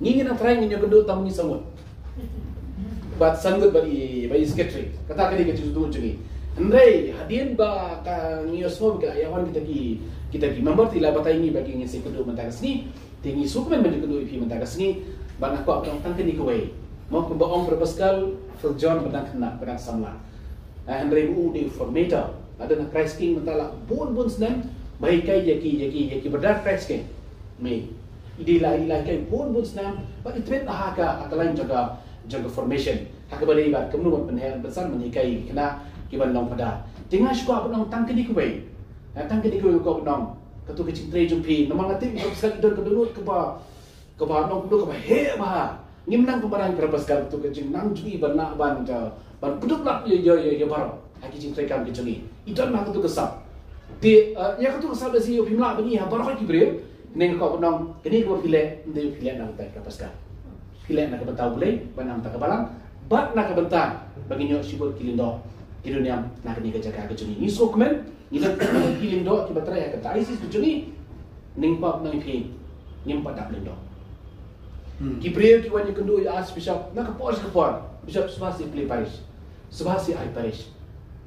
ngingin ang try nginyo kendo tamu ni sangut bat sangut bagi secretary kata kali ke tu jungi andai hadin ba ka ngiyo semua ka yawan kita ki member tila batai ni bagi ngin sekendo mentakas ni tingi sukumen men kendo ipi mentakas ni ban aku apa tang kini kuai mau ke baong berpaskal Phil John bedang kena bedang samla andai bu di formator ada na Christ King mentala bun senang baik kai yaki berdar Christ King me idila kai bun senang ba itret haka atalain jaga formation haka bali ba kemnu penhen besar menikai kena kiban long pada tinga shko abang tangkini kubai tangkini kubai ko abang katu kecing tre jumpi nama ngati berpaskal idor kedurut ke ba nong kedua ke ba he ba ngimnang pembarang berpaskal tu kecing nang jui bernak ban peduk lap ya baro haki cing tre kam kecungi idor nak tu kesap di ya katu kesap si pimla bani ha baro ki bre neng ko abang kini ko file nak tak berpaskal file nak bentau boleh banam tak balang bat nak bentang bagi nyok sibut kilindo Kidunia nak ni kejaga kecuni ni sokmen ni dak kilindo ki batra ya kata ISIS kecuni ning pap nang pi nyempat dak lindo Kibril ki wanya kendo ya as bishop nak kapor bishop subasi play parish subasi ai parish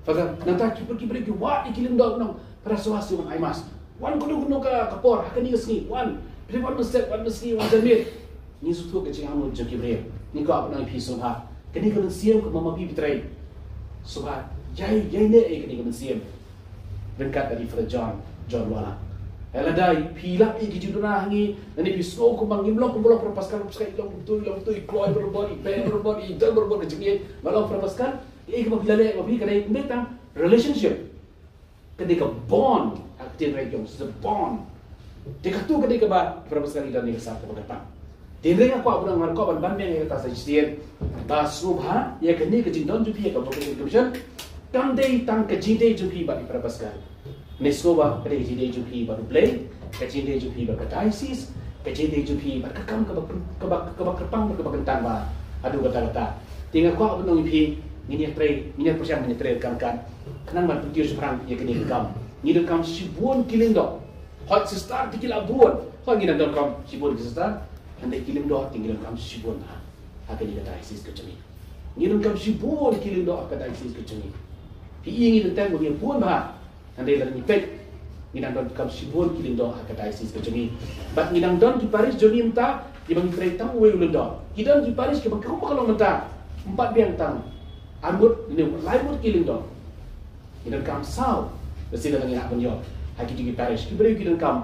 faga nanta kibril ki wa kilindo nang para subasi wan ai mas wan kuno ka kapor akan ni gesni wan private step wan mesni wan jamir ni sutu ke jangan jo kibril ni ko apa nang pi soha kini kan siam ke mama pi bitrai Subhat, jai ne kini kemensiam berkat dari Father John Wala. Eladai pilak iki juduna hangi nani pisno ko mangimlok ko bolok perpaskan ilong tu kloy berbodi berbodi dan berbodi jengi malau perpaskan iki mapilale mapi kadai betang relationship ketika bond aktif region the bond dekatu ketika ba perpaskan idan ni kesat ke depan Dinreng aku abang ngarko ban bambeng yang kata sajian basubha ya kini kejindon jupi ya kabupaten commission tandai tang kejindai jupi ba diperapaskan neskoba kede kejindai jupi ba play kejindai jupi ba diocese kejindai jupi ba kakam kebak kentang ba adu kata tinggal ko abang ipi ngini persiam ngini tray kan kenang ban putih seberang ya kini kam ngini kam sibun kilindo hot sister dikila buon hot ngini kam sibun sister Andai kilim doa tinggal kam sibun akan dikata ISIS kecuni. Ngirim kam sibun kilim doa kata ISIS kecuni. Pi ingin tentang bagi pun bah. Andai lalu nipet ngidang don kam sibun kilim doa kata ISIS kecuni. Bat ngidang don di Paris joni mta di bagi kereta uwe ulun doa. Ngidang di Paris ke bagi rumah kalau mta 4 biang tang. Ambut ini laimut kilim doa. Ngidang kam sau bersila dengan nak penjol. Haki di Paris kiberi ngidang kam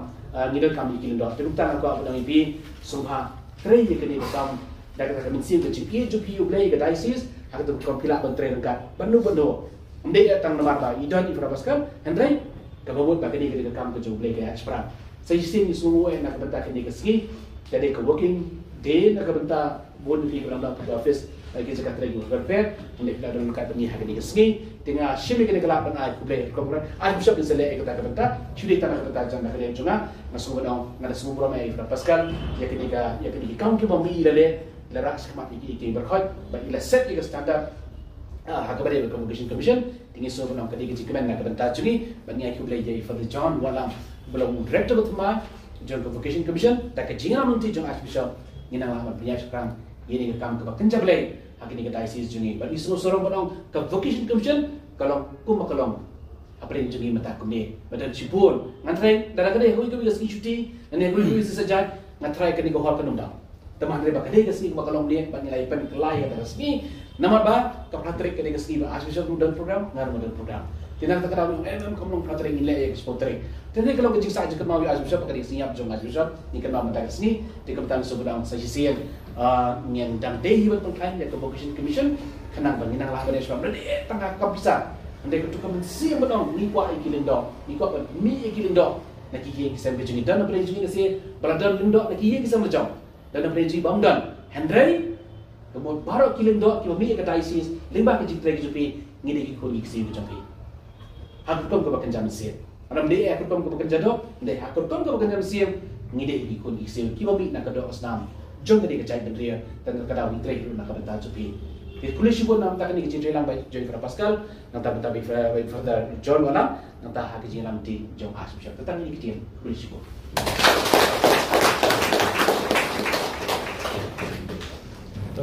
ngidang kam kilim doa. Terutama aku apa dengan ipi Subha, tray je kini bekam dah kata mensim ke cipi jupi ublay ke diocese hak tu bekam pilak ben tray dekat benu ndai datang nomor ba idon ifrapaskan hendrai ke bobot ba kini ke bekam ke jublay ke expram saya sim ni semua nak bentar kini ke sini jadi ke working day nak bentar bon fi dalam office lagi zakat lagi welfare ndai dah dalam dekat ni hak kini ke sini dengan shimi kini kelap ben ai kublay komporan ai bishop di sele ke tak bentar curi tanah ke tak jangan kalian cuma masuk benang ngada semua ramai ifrapaskan ya ketika kaum ke bami lele leras kemat iki berkhot ba ila set ika standard hakabare communication commission tingi so benang ketika jikemen nak bentar curi bani aku boleh jadi Father John Wala belum director utama John Convocation Commission tak kejingan nanti John Archbishop ngina lah punya sekarang ini ke kam ke bakenja boleh hakini ke diocese jungi bani sorong benang Convocation Commission kalau kumakalong apa yang jadi mata kumne badan cipun ngantrai darah kedai hui kami kasih cuti dan hui sejak ngantrai kini kohor kenundang teman dari bakadai kasih bakalong dia bangilai pen kelai kata kasih nama ba kapatrik kini kasih ba asbishop nundang program ngar model program tinang tak tahu kamu kapatrik nilai yang spotrik jadi kalau kecil saja kenal asbishop kini siap jom asbishop ni kenal mata kasih di kebetulan sebelum sesian yang dan deh hibat pengkain ya Convocation Commission kenang banginang lah pada sebab berada tengah kapisah andai kau tukar mensiam benang ni kuat ikilindo ni kuat mi ikilindo nak kiki kisah macam ni dan apa yang jadi kasi beladan lindo nak kiki kisah macam dan apa yang jadi bamdan Henry kemudian baru ikilindo kau mi kata ISIS limbah kecil terakhir jupi ngide kiko iksi macam ni aku kom kau bekerja mensiam orang dia aku kom kau bekerja dok andai aku kom kau bekerja mensiam ngide kiko iksi kau mi nak kedok senam jom tadi kecai bendria dan kadang terakhir nak kebentar jupi Kulishi pun nak ni kecil lang baik John Pascal, nak tak baik Father John Wala, nak tak kecil lang di John Archbishop. Tentang ini kecil kulishi pun.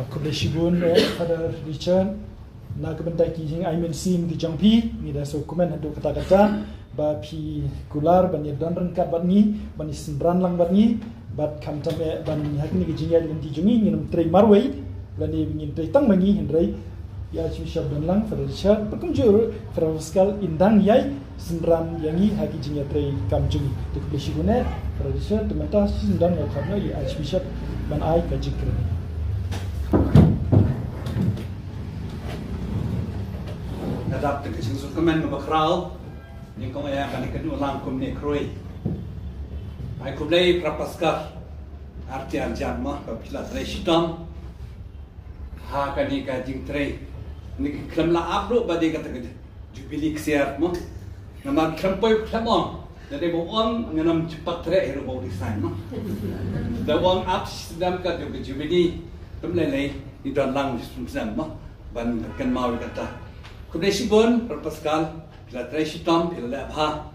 to kubleshibun pada Richard na kebentai ki jing I mean sim di jangpi ni da so komen hadu kata-kata ba pi kular ban ye dan rengkat bat ni ban sembran lang bat ni bat kam tam ban hak ni ki jing ya di jungi nginum trei marwai lan ni ngin trei tang mangi hendrai ya chi shab dan lang pada Richard berkunjur fraskal indang yai sembran yangi hak ki jing ya trei kam jungi tu kubleshibun pada Richard temata sindang ya karena ya Archbishop ban ai ka jikre Nadap te kecing sukaman ngabakral ni kong ayah kan ikan ulang kum ni kroi ai kumlei prapaskar arti arjan mah kapila treshitam ha kan ni ka jing tre ni klam la abro bade kata kata jubili ksiar mah nama kempoi klamon jadi bawang nganam cepat tre hero bawa design mah dawang apps dam ka jubili kumlei ni dan lang sumsam mah ban kan mau kata Kubleshibun berpaskal bila treshitam bila lebha,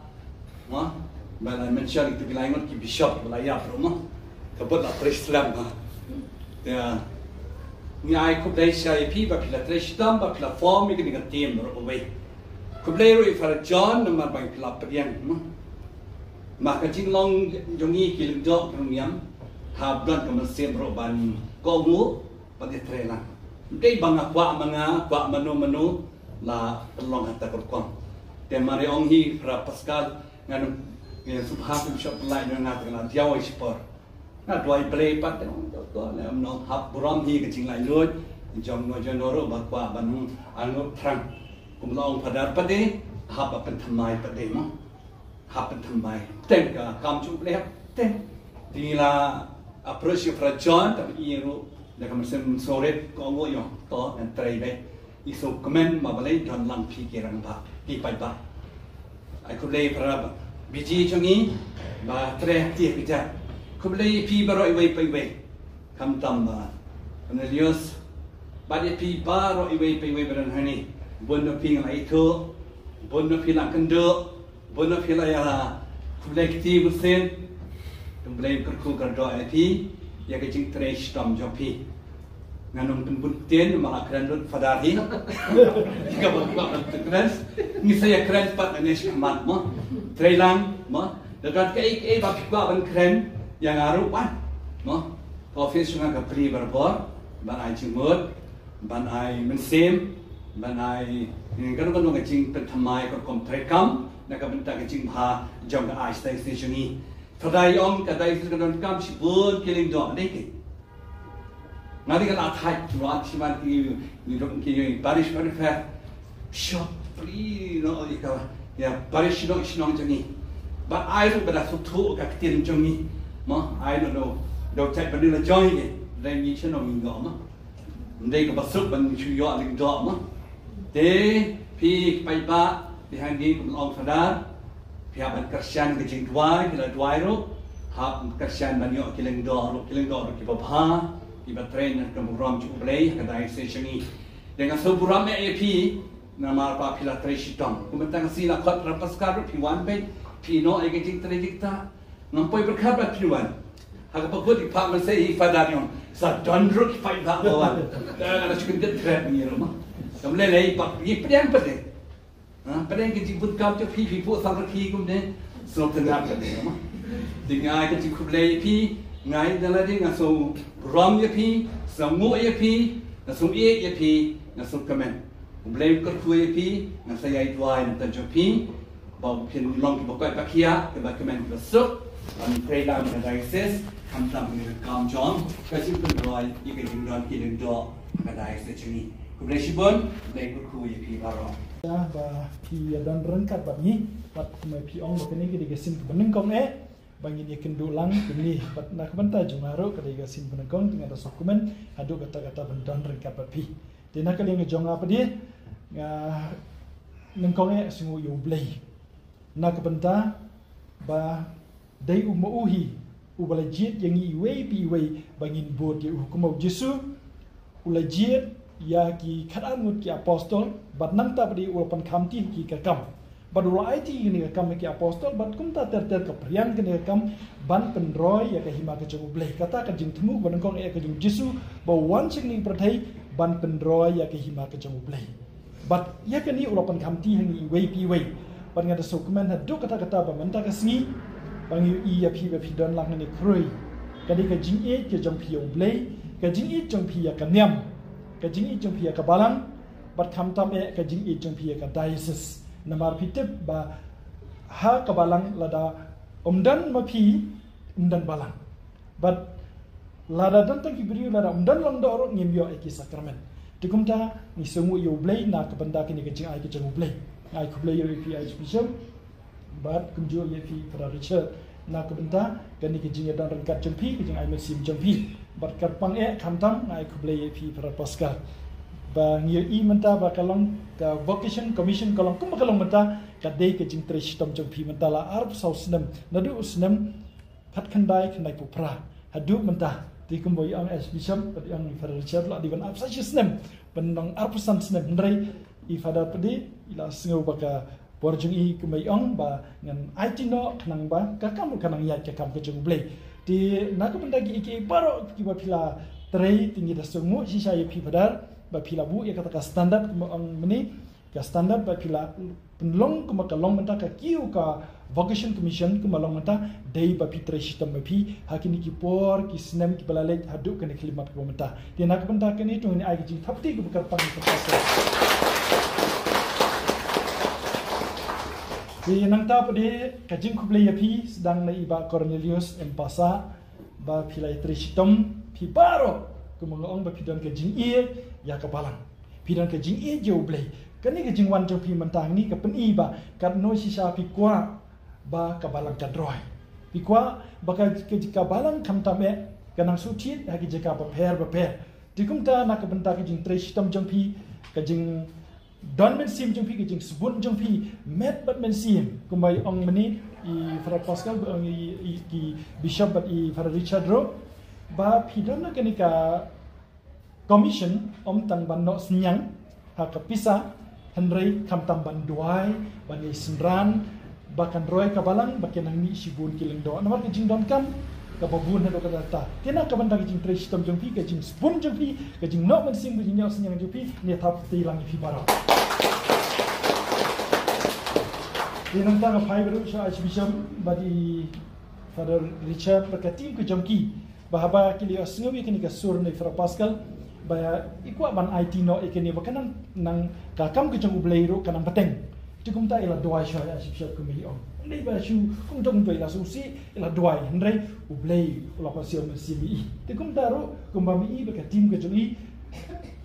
mah bila mention itu bila ingat ki bishop bila ya rumah, kabut lah treslam ha. Ya, ni ai kublesha ipi bila treshitam bila form ini dengan team berubah. Kubleru ifar John nama bang bila pediang, mah kacing long jongi kilim dok rumiam, hablan kemersian beruban komu pada trelang. Dei bang akwa manu la long hatta korkon te mari ong hi fra pascal nganu nge subham shop lai no ngat ngala diaw sport na doi play pat to le no hap buram hi ke jing lai lut jong no jonoro bakwa banu anu thrang kum long padar pade hap apen thamai pade mo hap apen thamai ten ka kam chu le ten ti la approach fra john ta iru da kam sem soret ko ngo yo to en trai be isu komen mabalai dan lang pi kerang ba pi pai ba ai kublei para biji chungi ba tre ti pija kublei pi baroi wei pai wei kam tam ba Cornelius ba de pi ba roi wei pai wei baran hani bonno pi ngai thu bonno pi lang kendo bonno pi la ya kublei ti busen kublei kurku kardo ai pi ya ke jing tre stom jo pi nganong penbuntin malah keren dut fadari jika bawa keren ni saya keren pat anes kamat mo trailang mo dekat ke bab ban keren yang aru pan mo office nga ka pri berbor ban ai jimut ban ai mensem ban ai kan kan ngajing pertamai ko kom trekam na ka benta ngajing ha jong ka ai station ni fadai ong ka dai kan kam si bun kiling do deke Nanti kan atai tuan siman ni dok ki baris perfect shop free no ika ya baris no isnong jangi but I don't bada sutu ka kitin jangi ma I don't know dok chat bani la join ni dai ni cheno mi go ma ndai ka basuk ban chu yo ling do ma de pi pai ba behind ni kum long fadar pi aban kersian ke jing dwai kila dwai ro hab kersian ban yo kiling do ki ba iba train ke buram cukup belai kadai sesioni dengan seburam AP nama apa pila treshitam kumentang sila kot rapaskar piwan be pino egejing tredikta ngampoi berkabar piwan hak pakut di pak mesei fadarion sa dondruk pai ba bawan dan ada cukup detret ni rumah kemudian lei pak ni pedang pede pedang ke jibut kau tu pi pu sang ki kemudian selok tengah pede rumah dengan ke cukup lei pi ngai dalam dia ngaso ram ye pi samu ye pi ngaso ye pi ngaso kamen blame kertu ye pi ngasa yai dwai na jo pi ba pin long ki bokai bakia ke ba kamen besok an trailer na diocese kam tam ni kam jong ka sim kun roi ye ke jing don ki ding do ka diocese chini kubleshibon blame kertu ye pi baro ya ba pi dan rengkat ba ni bat mai pi ong ba kini ke sim beneng kong bangin ikan dulang ini bat nak benta jongaro kada iga sim penekong dengan ada dokumen adu kata-kata bendan rengkat bapi dina kali ngejong apa dia nengkong sungu yo blai nak benta ba dai umauhi ubalajit yang iwe piwe bangin bod ye hukum Yesu ulajit ya ki khadangut ki apostol bat nang ta badi ulapan kamti ki kakam badula IT ni kam ki apostol bat kum ta ter ke prian ni kam ban penroy ya ke hima ke jong bleh kata ke jing temu ban kong ke jong Jesu ba wan sing ni prathai ban penroy ya ke hima ke jong bleh bat ya ke ni ulopan kam ti hangi wei pi wei ban ngada dokumen ha do kata ba menta ke sngi bang yu i ya pi ba pi don lang ni kroi kadi ke jing e ke jong pi bleh ke jing e jong pi ya ke nyam ke jing e jong pi ya ke balang bat kam tam e ke jing e jong pi ya ke diocese namar pitip ba ha kabalang lada umdan mapi umdan balang but lada dan tang kibri lada umdan lang dor ngimyo eki sakramen tikumta ni sungu yo blay na kabanda kini kecing ai kecing blay ai ku blay yo pi ai bishop but kumjo ye pi para richard na kabanda kini kecing dan rangkat jempi kecing ai mesim jempi but karpang e kamtam ai ku blay ye pi para pascal ba ngiyo I menta ba kalong ka vocation commission kalong kum kalong menta ka dei ke jing tre sistem jong pi menta la arp sau snem nadu usnem phat khandai pupra hadu menta ti kum boy ang as bishop pati ang federal church la diban ap sa snem penang arp san snem ndrei I fada pedi ila singo ba ka borjung I kumai ang ba ngan aitino khnang ba ka kam kanang ya ka kam ke jong blei ti na ka benda gi ki baro ki ba pila trei tinggi da sungu si saya pi padar ba pila bu ya kata standard ang meni ka standard ba pila penlong kuma kalong menta ka kiu ka vocation commission kuma long menta dei ba pitre system ba pi hakini ki por ki snem ki balale hadu kan klimat ko menta dia nak menta kan itu ni ai ji thapti ko bakar pang ko pasal di nang ta pade ka jing ku play pi sedang na iba Cornelius empasa ba pila itre system pi baro kumangong ba pidon ke jing e ya ka balang pidon ke jing e jo blai kani ke jing wan jo pi mentang ni ke pen I ba kat no si sha pi kwa ba ka balang ka droi pi kwa ba ka ke balang kam ta me kanang su thi ha ki je ka ba per tikum ta na ka benta ke jing tre sistem jong pi ke jing don men sim jong pi ke jing subun jong pi met bat men sim kumbai ong meni I Father Pascal ong I ki bishop bat I Father Richard ro ba pidon na kenika commission tang ban no senyang ha kapisa henry kam tam ban duai ban senran bakan roy kabalang bakan nang ni sibun kileng do namar ke jing don kam ka babun ha do ka ta kena ka ban da jing tre system jong pi ka jing spun jong pi ka jing no man sing jing nyau senyang jong pi ni thap ti lang pi baro dinang ta ka phai beru sha archbishop badi Father Richard berkatim ke jongki bahaba kili asngawi kini ka sur ni Fra Pascal baya ikwa ban IT no ikini bakanan nang kakam ke jong ubleiro kanang pateng tikum ta ila doai sha ya sip ku mi on nei ba shu kum dong bai la su si ila doai ndrei ublei la pasio mesi mi tikum ta ro kum ba mi berkatim ke jongi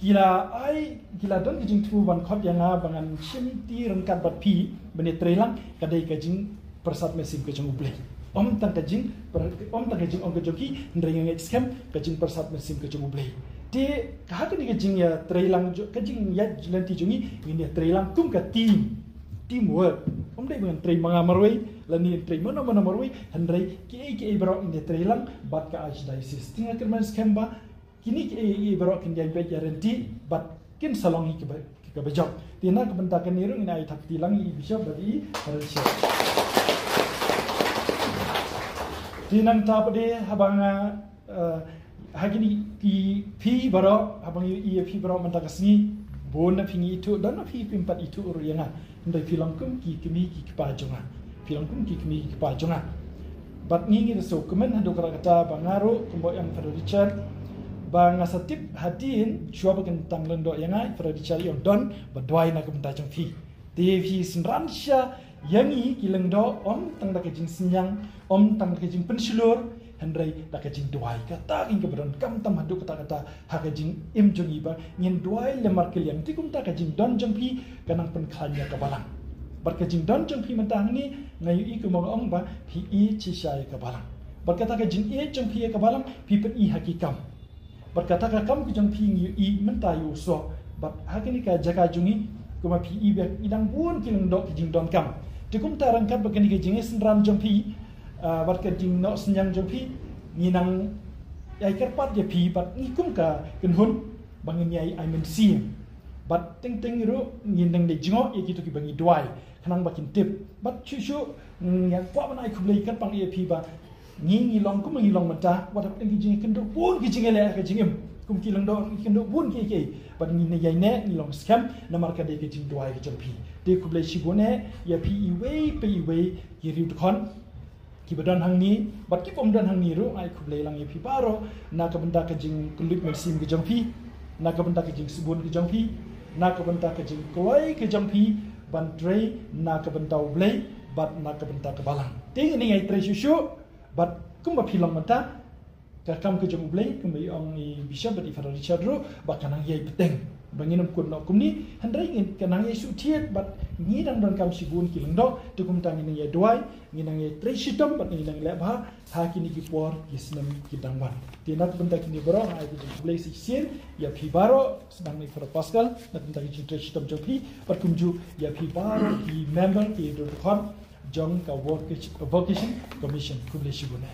kila don ke jing tu ban khot yanga bangan chim ti rangkat bat pi bene trelang kadai ke jing persat mesim ke jong ublei tang kajing ong kejoki ndring scam kajing persat mesim kejung blay di kahak ni kajing ya trailang kajing ya lanti jungi ini trailang kum ka teamwork dai dengan trai mangamarway lani trai mana marway handrai ki bro ini trailang bat ka archdiocese tinga kerman scam ba kini ki bro kin jai bet guarantee bat kin salongi ke bejok tina kebentakan niru ina ai thak tilang I bishop bagi harusnya dinang ta pade habanga hagini pi baro habang I pi baro manta kasni bona pingi itu dan pi pimpat itu uruyanga ndai film kum ki kimi ki pa jonga film kum ki kimi ki pa jonga bat ngingi so kemen hadu kata bangaro kumbo yang Father Richard bang asatip hadin chua bagen tanglen do yanga Father Richard yon don badwai na kumta jong pi devi sinransha yangi kileng do tang da kejing sinyang tang da kejing pensilur hendrai da kejing duai kata ing keberon kam tam hadu kata ha kejing im jongi ba ngin duai lemar kiliang tikum ta kejing don jengpi kanang pen khanya ka balang bar kejing don jengpi mentang ni ngayu I kumong ba pi I chisai ka balang bar kata kejing E jengpi ka balang pi pen I hakikam bar kata ka kam kejing pi ngayu I mentayu so bar hakini ka jaka jungi kuma pi I be idang buon kileng do kejing don kam tikum tarangkat bakani kejing senram jengpi bat kejing no senyang jengpi nginang ai kerpat je pi bat ngikum ka kenhun bangin yai ai men sim but ting ru ngin de jingo ye gitu ki bangi dwai kanang bakin tip but chu yang kwa ban ai kublei kan pang ep ba ngi long kum ngi long mata wat ap ngi jing kan do bun ki jing ele ka jingem kum ki long do kan do bun ki but ngi ne yai ne ngi long scam na marka de ki jing dwai ki jampi de kublei shibone ya pi iwe ye ri kon ki badan hang ni but ki pom dan hang ni ru ai kublei lang ye pi baro na ka benda ka jing kulit mesim ki jampi na ka benda ka jing subun ki jampi na ka benda ka jing kloi ki jampi ban tray na ka benda blei but na ka benda ka balang ting ni ai tray shushu but kumba philang mata ka kam ke jong blei kumba ong ni bishop di Father Richard ru ba kanang yai peteng bangin kun no kumni handai ngin kanang yai su thiet but ngi dang don kam sigun kilang do tu kum tang ni yai duai ngi nang yai tray shitom but ngi nang le ba ha kini ki por kisnam ki dangwan tinak benda kini baro ai ku jong blei si sien ya phi baro sedang ni for pascal na benda ki tray shitom jo phi but kumju ya phi baro ki member ki do kon jong ka vocation commission kublei shibune